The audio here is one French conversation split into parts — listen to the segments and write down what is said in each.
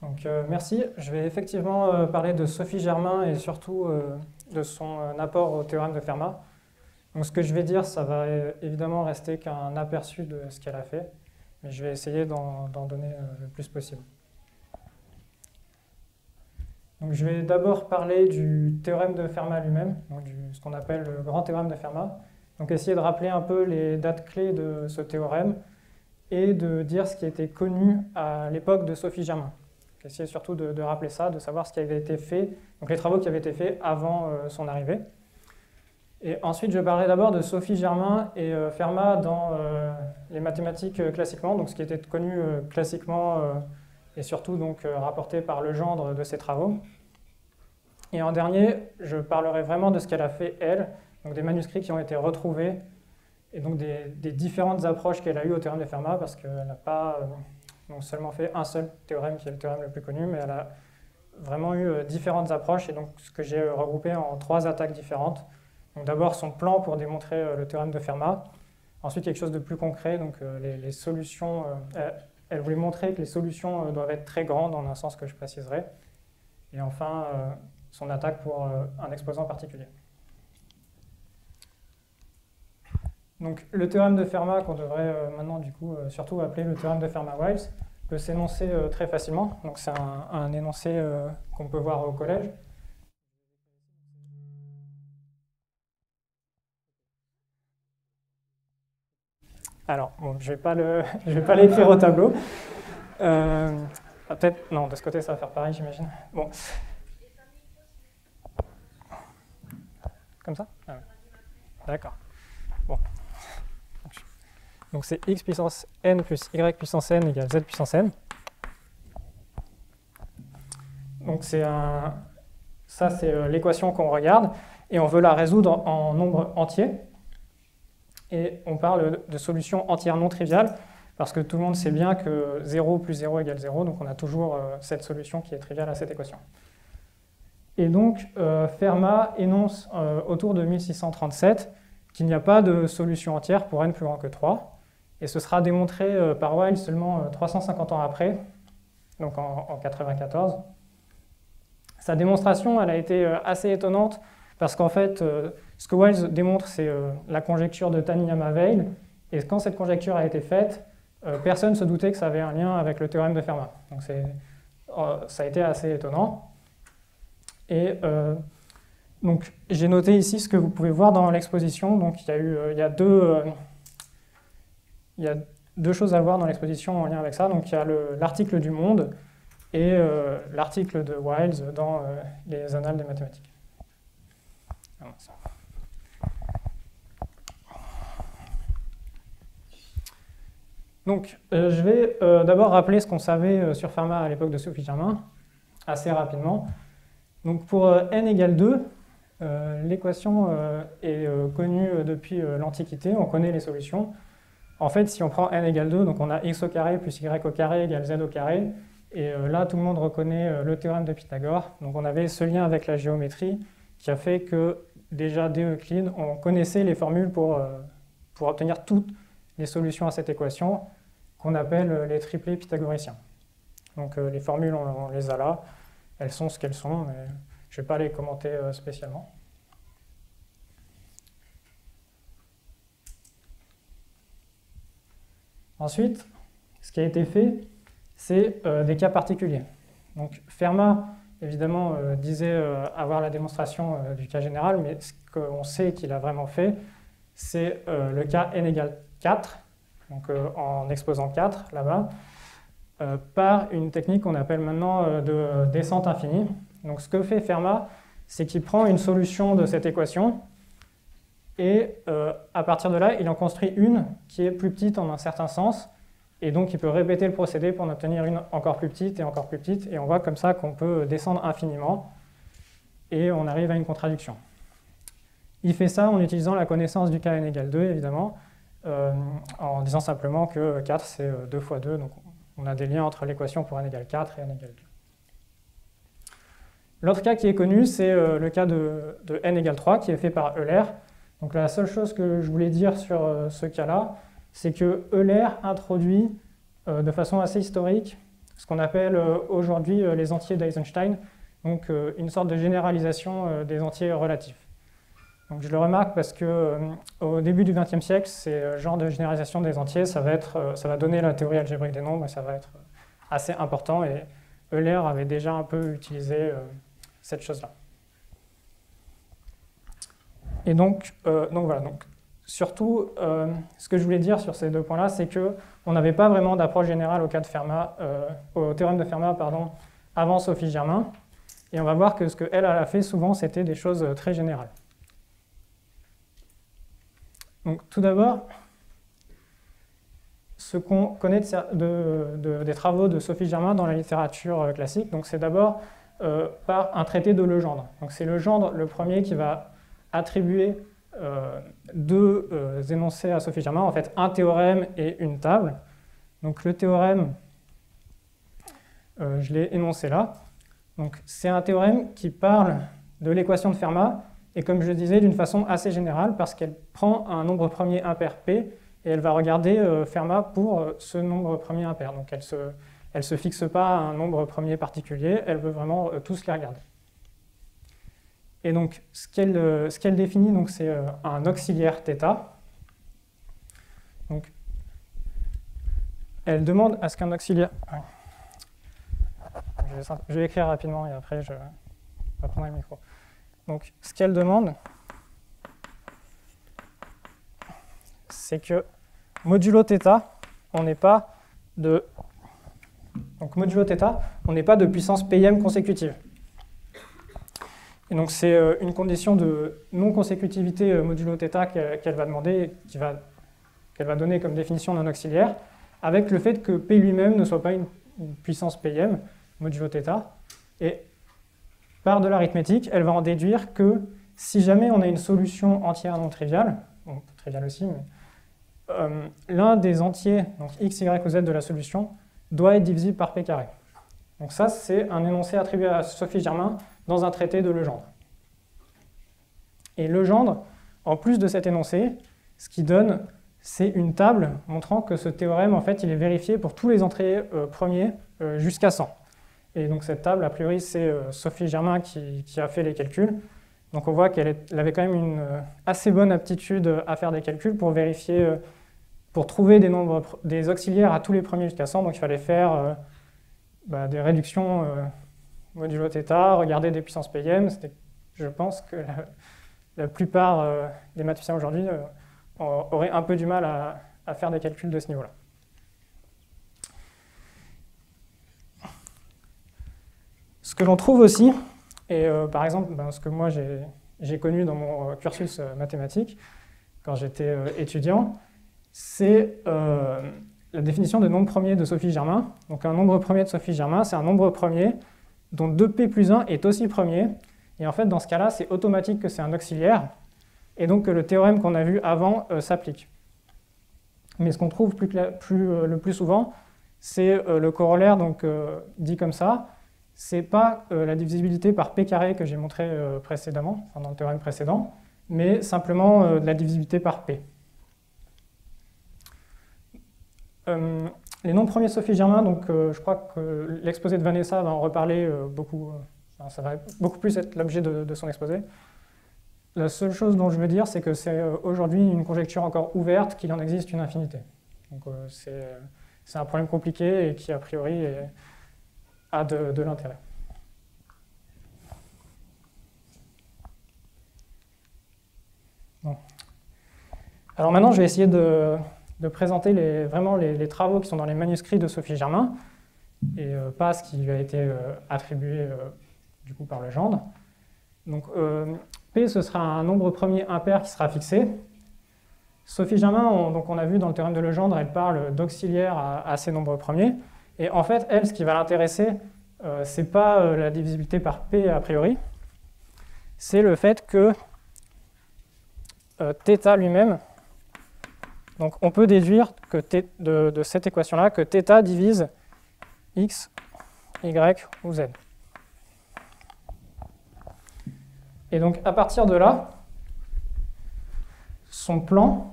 Donc, merci. Je vais effectivement parler de Sophie Germain et surtout de son apport au théorème de Fermat. Donc, ce que je vais dire, ça va évidemment rester qu'un aperçu de ce qu'elle a fait, mais je vais essayer d'en donner le plus possible. Donc, je vais d'abord parler du théorème de Fermat lui-même, donc ce qu'on appelle le grand théorème de Fermat. Donc, essayer de rappeler un peu les dates clés de ce théorème et de dire ce qui était connu à l'époque de Sophie Germain. Donc, essayer surtout de rappeler ça, de savoir ce qui avait été fait, donc les travaux qui avaient été faits avant son arrivée. Et ensuite, je parlerai d'abord de Sophie Germain et Fermat dans les mathématiques classiquement, donc ce qui était connu classiquement et surtout donc rapporté par Legendre de ses travaux. Et en dernier, je parlerai vraiment de ce qu'elle a fait elle, donc des manuscrits qui ont été retrouvés et donc des différentes approches qu'elle a eues au théorème de Fermat, parce qu'elle n'a pas non seulement fait un seul théorème qui est le théorème le plus connu, mais elle a vraiment eu différentes approches, et donc ce que j'ai regroupé en 3 attaques différentes. Donc d'abord son plan pour démontrer le théorème de Fermat, ensuite quelque chose de plus concret, donc les solutions, elle voulait montrer que les solutions doivent être très grandes, dans un sens que je préciserai, et enfin son attaque pour un exposant particulier. Donc le théorème de Fermat, qu'on devrait maintenant du coup surtout appeler le théorème de Fermat-Wiles, peut s'énoncer très facilement. Donc c'est un énoncé qu'on peut voir au collège. Alors, bon, je vais pas l'écrire au tableau. Peut-être, non, de ce côté ça va faire pareil, j'imagine. Bon. Comme ça? Ah ouais. D'accord. Bon. Donc c'est x puissance n plus y puissance n égale z puissance n. Donc ça c'est l'équation qu'on regarde, et on veut la résoudre en nombre entier. Et on parle de solutions entières non triviales, parce que tout le monde sait bien que 0 plus 0 égale 0, donc on a toujours cette solution qui est triviale à cette équation. Et donc Fermat énonce autour de 1637 qu'il n'y a pas de solution entière pour n plus grand que 3, et ce sera démontré par Wiles seulement 350 ans après, donc en 1994. Sa démonstration, elle a été assez étonnante, parce qu'en fait, ce que Wiles démontre, c'est la conjecture de Taniyama-Weil, et quand cette conjecture a été faite, personne ne se doutait que ça avait un lien avec le théorème de Fermat. Donc ça a été assez étonnant. Et donc j'ai noté ici ce que vous pouvez voir dans l'exposition. Donc il y a deux choses à voir dans l'exposition en lien avec ça. Donc il y a l'article du Monde et l'article de Wiles dans les Annales des mathématiques. Donc, je vais d'abord rappeler ce qu'on savait sur Fermat à l'époque de Sophie Germain, assez rapidement. Donc, pour n égale 2, l'équation est connue depuis l'Antiquité, on connaît les solutions. En fait, si on prend n égale 2, donc on a x au carré plus y au carré égale z au carré, et là, tout le monde reconnaît le théorème de Pythagore. Donc, on avait ce lien avec la géométrie qui a fait que, déjà dès Euclide, on connaissait les formules pour obtenir toutes les solutions à cette équation, qu'on appelle les triplés pythagoriciens. Donc les formules, on les a là, elles sont ce qu'elles sont, mais je ne vais pas les commenter spécialement. Ensuite, ce qui a été fait, c'est des cas particuliers. Donc Fermat, évidemment, disait avoir la démonstration du cas général, mais ce qu'on sait qu'il a vraiment fait, c'est le cas n égale 4, donc en exposant 4 là-bas, par une technique qu'on appelle maintenant de descente infinie. Donc ce que fait Fermat, c'est qu'il prend une solution de cette équation, et à partir de là, il en construit une qui est plus petite en un certain sens, et donc il peut répéter le procédé pour en obtenir une encore plus petite, et on voit comme ça qu'on peut descendre infiniment, et on arrive à une contradiction. Il fait ça en utilisant la connaissance du cas n égale 2, évidemment, en disant simplement que 4, c'est 2 fois 2, donc on a des liens entre l'équation pour n égale 4 et n égale 2. L'autre cas qui est connu, c'est le cas de n égale 3, qui est fait par Euler. Donc la seule chose que je voulais dire sur ce cas-là, c'est que Euler introduit de façon assez historique ce qu'on appelle aujourd'hui les entiers d'Eisenstein, donc une sorte de généralisation des entiers relatifs. Donc je le remarque parce que au début du XXe siècle, ce genre de généralisation des entiers, ça va donner la théorie algébrique des nombres et ça va être assez important. Et Euler avait déjà un peu utilisé cette chose-là. Et donc voilà. Donc, surtout, ce que je voulais dire sur ces deux points-là, c'est qu'on n'avait pas vraiment d'approche générale au cas de Fermat, au théorème de Fermat, pardon, avant Sophie Germain. Et on va voir que ce qu'elle a fait souvent, c'était des choses très générales. Donc, tout d'abord, ce qu'on connaît des travaux de Sophie Germain dans la littérature classique, c'est d'abord par un traité de Legendre. Donc, c'est Legendre le premier qui va attribuer deux énoncés à Sophie Germain, en fait un théorème et une table. Donc, le théorème, je l'ai énoncé là. Donc, c'est un théorème qui parle de l'équation de Fermat, et comme je le disais, d'une façon assez générale, parce qu'elle prend un nombre premier impair P, et elle va regarder Fermat pour ce nombre premier impair. Donc elle se fixe pas à un nombre premier particulier, elle veut vraiment tous les regarder. Et donc ce qu'elle définit, c'est un auxiliaire θ. Donc elle demande à ce qu'un auxiliaire... Je vais écrire rapidement et après je reprendrai le micro. Donc, ce qu'elle demande, c'est que modulo θ, on n'est pas de puissance πm consécutive. Et donc, c'est une condition de non-consécutivité modulo θ qu'elle va demander, qu'elle va donner comme définition d'un auxiliaire, avec le fait que P lui-même ne soit pas une puissance πm modulo θ. Et par de l'arithmétique, elle va en déduire que si jamais on a une solution entière non triviale, bon, triviale aussi, mais l'un des entiers, donc x, y ou z de la solution, doit être divisible par p carré. Donc ça, c'est un énoncé attribué à Sophie Germain dans un traité de Legendre. Et Legendre, en plus de cet énoncé, ce qu'il donne, c'est une table montrant que ce théorème, en fait, il est vérifié pour tous les entrées premiers jusqu'à 100. Et donc cette table, a priori, c'est Sophie Germain qui a fait les calculs. Donc on voit qu'elle avait quand même une assez bonne aptitude à faire des calculs pour vérifier, pour trouver des auxiliaires à tous les premiers jusqu'à 100. Donc il fallait faire des réductions modulo θ, regarder des puissances πm. Je pense que la plupart des mathématiciens aujourd'hui auraient un peu du mal à faire des calculs de ce niveau-là. Ce que l'on trouve aussi, et par exemple, ce que moi j'ai connu dans mon cursus mathématique, quand j'étais étudiant, c'est la définition de nombre premier de Sophie Germain. Donc un nombre premier de Sophie Germain, c'est un nombre premier dont 2p plus 1 est aussi premier. Et en fait, dans ce cas-là, c'est automatique que c'est un auxiliaire, et donc que le théorème qu'on a vu avant s'applique. Mais ce qu'on trouve le plus souvent, c'est le corollaire, donc dit comme ça. Ce n'est pas la divisibilité par p carré que j'ai montré précédemment, dans le théorème précédent, mais simplement de la divisibilité par p. Les nombres premiers de Sophie Germain, donc je crois que l'exposé de Vanessa va en reparler beaucoup, ça va beaucoup plus être l'objet de son exposé. La seule chose dont je veux dire, c'est que c'est aujourd'hui une conjecture encore ouverte, qu'il en existe une infinité. Donc c'est un problème compliqué et qui a priori a de l'intérêt. Bon. Alors maintenant, je vais essayer de présenter vraiment les travaux qui sont dans les manuscrits de Sophie Germain, et pas ce qui lui a été attribué du coup par Legendre. Donc P, ce sera un nombre premier impair qui sera fixé. Sophie Germain, on a vu dans le théorème de Legendre, elle parle d'auxiliaire à ces nombres premiers. Et en fait, elle, ce qui va l'intéresser, ce n'est pas la divisibilité par P a priori, c'est le fait que θ lui-même, donc on peut déduire que de cette équation-là que θ divise x, y ou z. Et donc à partir de là, son plan,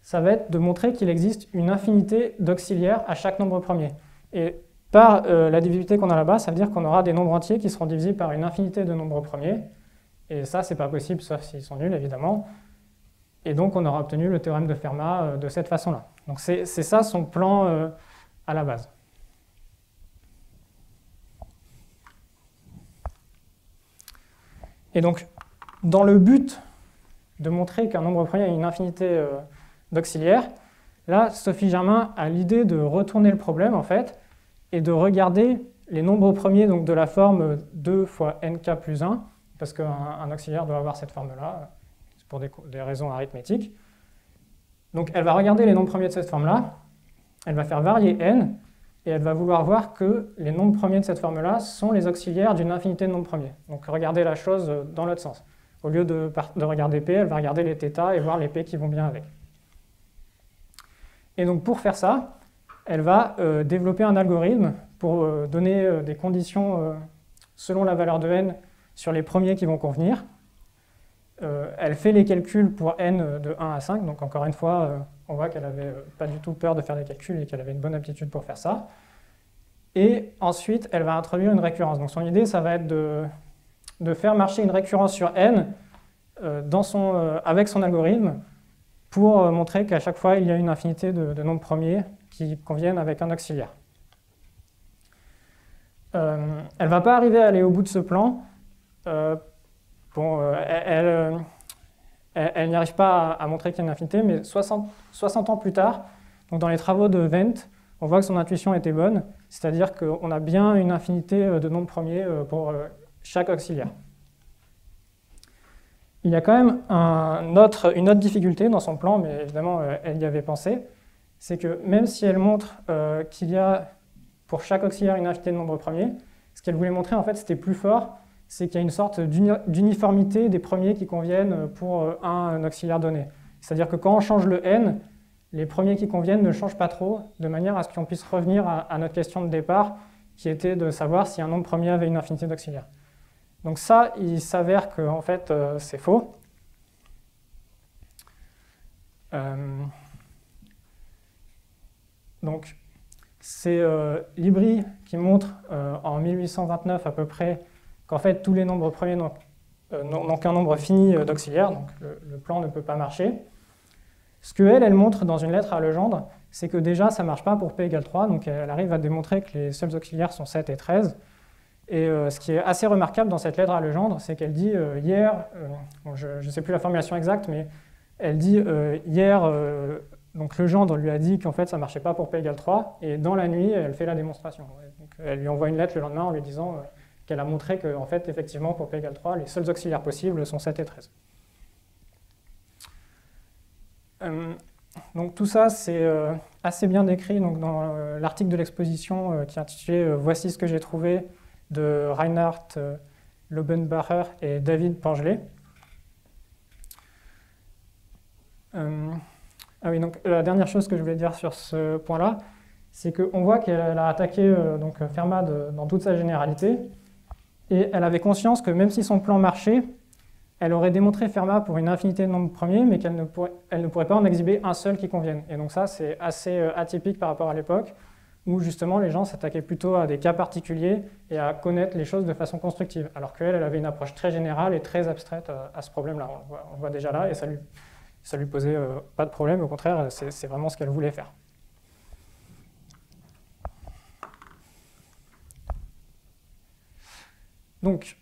ça va être de montrer qu'il existe une infinité d'auxiliaires à chaque nombre premier. Et par la divisibilité qu'on a là-bas, ça veut dire qu'on aura des nombres entiers qui seront divisés par une infinité de nombres premiers. Et ça, c'est pas possible, sauf s'ils sont nuls, évidemment. Et donc, on aura obtenu le théorème de Fermat de cette façon-là. Donc, c'est ça son plan à la base. Et donc, dans le but de montrer qu'un nombre premier a une infinité d'auxiliaires, là, Sophie Germain a l'idée de retourner le problème, en fait, et de regarder les nombres premiers donc, de la forme 2 fois nk plus 1, parce qu'un auxiliaire doit avoir cette forme-là, pour des raisons arithmétiques. Donc elle va regarder les nombres premiers de cette forme-là, elle va faire varier n, et elle va vouloir voir que les nombres premiers de cette forme-là sont les auxiliaires d'une infinité de nombres premiers. Donc regarder la chose dans l'autre sens. Au lieu de regarder p, elle va regarder les θ et voir les p qui vont bien avec. Et donc pour faire ça, elle va développer un algorithme pour donner des conditions selon la valeur de n sur les premiers qui vont convenir. Elle fait les calculs pour n de 1 à 5, donc encore une fois, on voit qu'elle n'avait pas du tout peur de faire des calculs et qu'elle avait une bonne aptitude pour faire ça. Et ensuite, elle va introduire une récurrence. Donc son idée, ça va être de faire marcher une récurrence sur n avec son algorithme pour montrer qu'à chaque fois, il y a une infinité de nombres premiers qui conviennent avec un auxiliaire. Elle ne va pas arriver à aller au bout de ce plan. Elle n'y arrive pas à montrer qu'il y a une infinité, mais 60 ans plus tard, donc dans les travaux de Wendt, on voit que son intuition était bonne, c'est-à-dire qu'on a bien une infinité de nombres premiers pour chaque auxiliaire. Il y a quand même une autre difficulté dans son plan, mais évidemment elle y avait pensé, c'est que même si elle montre qu'il y a pour chaque auxiliaire une infinité de nombres premiers, ce qu'elle voulait montrer en fait c'était plus fort, c'est qu'il y a une sorte d'uniformité des premiers qui conviennent pour un auxiliaire donné. C'est-à-dire que quand on change le n, les premiers qui conviennent ne changent pas trop, de manière à ce qu'on puisse revenir à notre question de départ, qui était de savoir si un nombre premier avait une infinité d'auxiliaires. Donc ça, il s'avère que en fait, c'est faux. Donc c'est Libri qui montre en 1829 à peu près qu'en fait, tous les nombres premiers n'ont qu'un nombre fini d'auxiliaires, donc le plan ne peut pas marcher. Ce qu'elle montre dans une lettre à Legendre, c'est que déjà, ça ne marche pas pour p égale 3, donc elle arrive à démontrer que les seuls auxiliaires sont 7 et 13. Et ce qui est assez remarquable dans cette lettre à Legendre, c'est qu'elle dit hier, bon, je ne sais plus la formulation exacte, mais elle dit hier, donc Legendre lui a dit qu'en fait, ça ne marchait pas pour p égale 3, et dans la nuit, elle fait la démonstration. Donc, elle lui envoie une lettre le lendemain en lui disant qu'elle a montré que, en fait, effectivement, pour p égale 3, les seuls auxiliaires possibles sont 7 et 13. Donc tout ça, c'est assez bien décrit donc, dans l'article de l'exposition qui est intitulé « Voici ce que j'ai trouvé » de Reinhard Lobenbacher et David Pangelet. Ah oui, donc la dernière chose que je voulais dire sur ce point-là, c'est qu'on voit qu'elle a attaqué donc, Fermat dans toute sa généralité, et elle avait conscience que même si son plan marchait, elle aurait démontré Fermat pour une infinité de nombres premiers, mais qu'elle ne pourrait pas en exhiber un seul qui convienne. Et donc ça, c'est assez atypique par rapport à l'époque, où justement les gens s'attaquaient plutôt à des cas particuliers et à connaître les choses de façon constructive, alors qu'elle avait une approche très générale et très abstraite à ce problème-là. On le voit déjà là, et ça lui posait pas de problème, au contraire, c'est vraiment ce qu'elle voulait faire. Donc,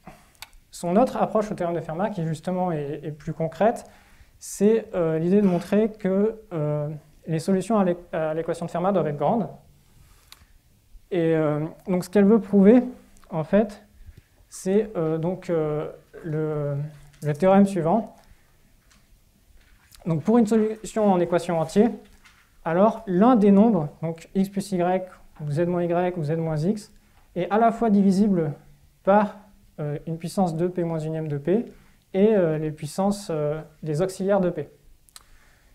son autre approche au théorème de Fermat, qui justement est plus concrète, c'est l'idée de montrer que les solutions à l'équation de Fermat doivent être grandes. Et donc ce qu'elle veut prouver, en fait, c'est donc le théorème suivant. Donc pour une solution en équation entière, alors l'un des nombres, donc x plus y, ou z moins y, ou z moins x, est à la fois divisible par une puissance 2p moins unième de p et les puissances des auxiliaires de p.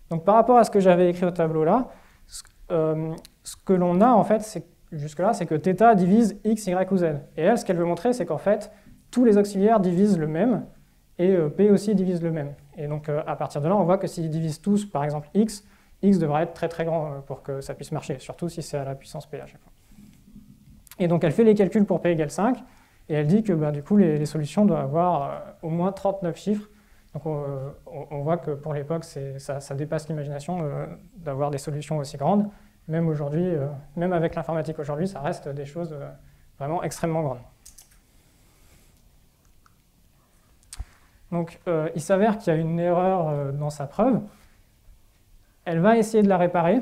Donc par rapport à ce que j'avais écrit au tableau là, ce que l'on a en fait, jusque-là, c'est que θ divise x, y ou z. Et elle, ce qu'elle veut montrer, c'est qu'en fait, tous les auxiliaires divisent le même, et p aussi divise le même. Et donc à partir de là, on voit que s'ils divisent tous, par exemple x devra être très très grand pour que ça puisse marcher, surtout si c'est à la puissance p à chaque fois. Et donc elle fait les calculs pour p égale 5, et elle dit que bah, du coup les solutions doivent avoir au moins 39 chiffres. Donc on voit que pour l'époque, ça dépasse l'imagination d'avoir des solutions aussi grandes. Même aujourd'hui, même avec l'informatique aujourd'hui, ça reste des choses vraiment extrêmement grandes. Donc il s'avère qu'il y a une erreur dans sa preuve. Elle va essayer de la réparer.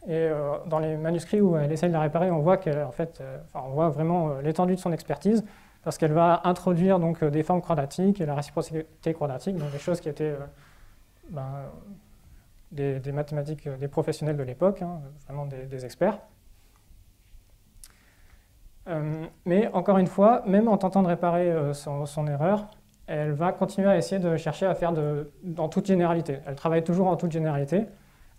Et dans les manuscrits où elle essaie de la réparer, on voit on voit vraiment l'étendue de son expertise, parce qu'elle va introduire donc des formes quadratiques et la réciprocité quadratique, donc des choses qui étaient des mathématiques, des professionnels de l'époque, hein, vraiment des experts. Mais encore une fois, même en tentant de réparer son erreur, elle va continuer à essayer de chercher à faire en toute généralité. Elle travaille toujours en toute généralité,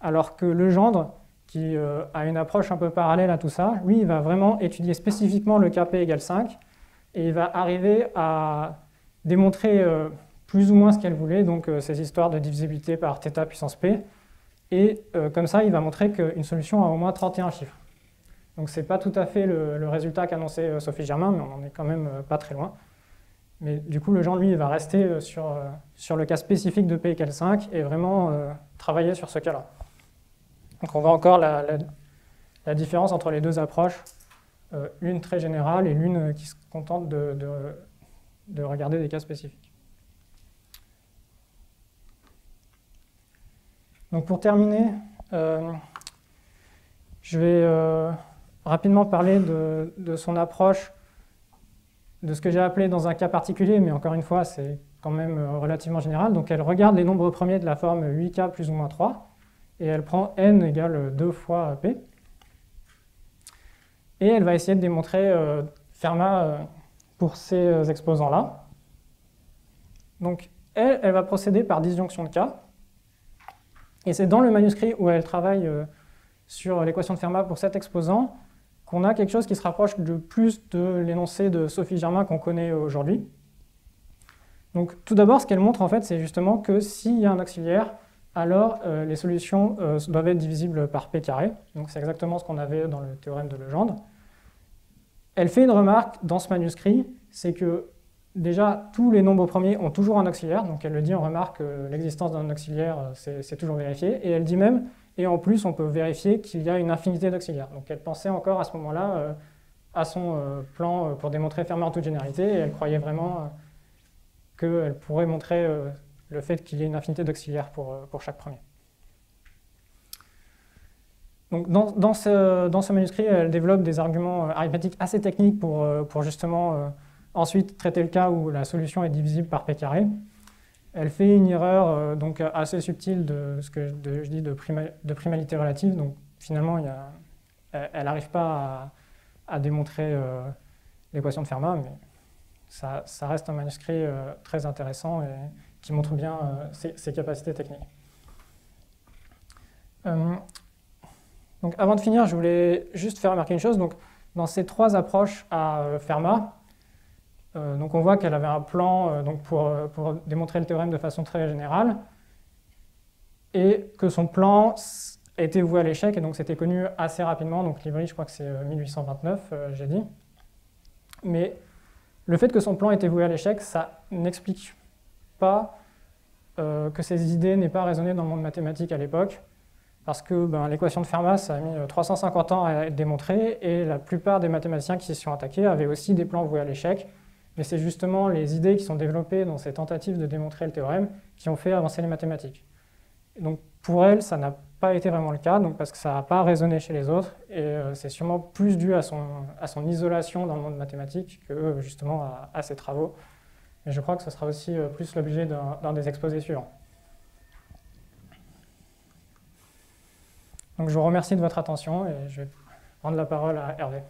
alors que Legendre, qui a une approche un peu parallèle à tout ça, lui, il va vraiment étudier spécifiquement le cas p égale 5, et il va arriver à démontrer plus ou moins ce qu'elle voulait, donc ces histoires de divisibilité par θ puissance p, et comme ça, il va montrer qu'une solution a au moins 31 chiffres. Donc c'est pas tout à fait le résultat qu'annonçait Sophie Germain, mais on n'en est quand même pas très loin. Mais du coup, Legendre, lui, il va rester sur le cas spécifique de p égale 5, et vraiment travailler sur ce cas-là. Donc on voit encore la différence entre les deux approches, une très générale et l'une qui se contente de regarder des cas spécifiques. Donc pour terminer, je vais rapidement parler de son approche, de ce que j'ai appelé dans un cas particulier, mais encore une fois, c'est quand même relativement général. Donc elle regarde les nombres premiers de la forme 8k plus ou moins 3, et elle prend n égale 2 fois p. Et elle va essayer de démontrer Fermat pour ces exposants-là. Donc elle va procéder par disjonction de cas. Et c'est dans le manuscrit où elle travaille sur l'équation de Fermat pour cet exposant qu'on a quelque chose qui se rapproche de plus de l'énoncé de Sophie Germain qu'on connaît aujourd'hui. Donc tout d'abord, ce qu'elle montre, en fait, c'est justement que s'il y a un auxiliaire, alors les solutions doivent être divisibles par p carré. Donc c'est exactement ce qu'on avait dans le théorème de Legendre. Elle fait une remarque dans ce manuscrit, c'est que déjà tous les nombres premiers ont toujours un auxiliaire, donc elle le dit en remarque, l'existence d'un auxiliaire, c'est toujours vérifié, et elle dit même, et en plus on peut vérifier qu'il y a une infinité d'auxiliaires. Donc elle pensait encore à ce moment-là à son plan pour démontrer Fermat en toute généralité, et elle croyait vraiment qu'elle pourrait montrer le fait qu'il y ait une infinité d'auxiliaires pour chaque premier. Donc dans ce manuscrit, elle développe des arguments arithmétiques assez techniques pour justement ensuite traiter le cas où la solution est divisible par p carré. Elle fait une erreur donc assez subtile de ce que je dis de primalité relative. Donc finalement, elle n'arrive pas à démontrer l'équation de Fermat, mais ça reste un manuscrit très intéressant et qui montre bien ses capacités techniques. Donc avant de finir, je voulais juste faire remarquer une chose. Donc, dans ces trois approches à Fermat, donc on voit qu'elle avait un plan donc pour démontrer le théorème de façon très générale, et que son plan était voué à l'échec, et donc c'était connu assez rapidement. Donc Livry, je crois que c'est 1829, j'ai dit. Mais le fait que son plan était voué à l'échec, ça n'explique pas que ces idées n'aient pas résonné dans le monde mathématique à l'époque, parce que l'équation de Fermat, ça a mis 350 ans à être démontrée, et la plupart des mathématiciens qui s'y sont attaqués avaient aussi des plans voués à l'échec. Mais c'est justement les idées qui sont développées dans ces tentatives de démontrer le théorème qui ont fait avancer les mathématiques. Et donc pour elle, ça n'a pas été vraiment le cas, donc parce que ça n'a pas résonné chez les autres, et c'est sûrement plus dû à son isolation dans le monde mathématique que justement à ses travaux. Et je crois que ce sera aussi plus l'objet d'un des exposés suivants. Donc je vous remercie de votre attention et je vais rendre la parole à Hervé.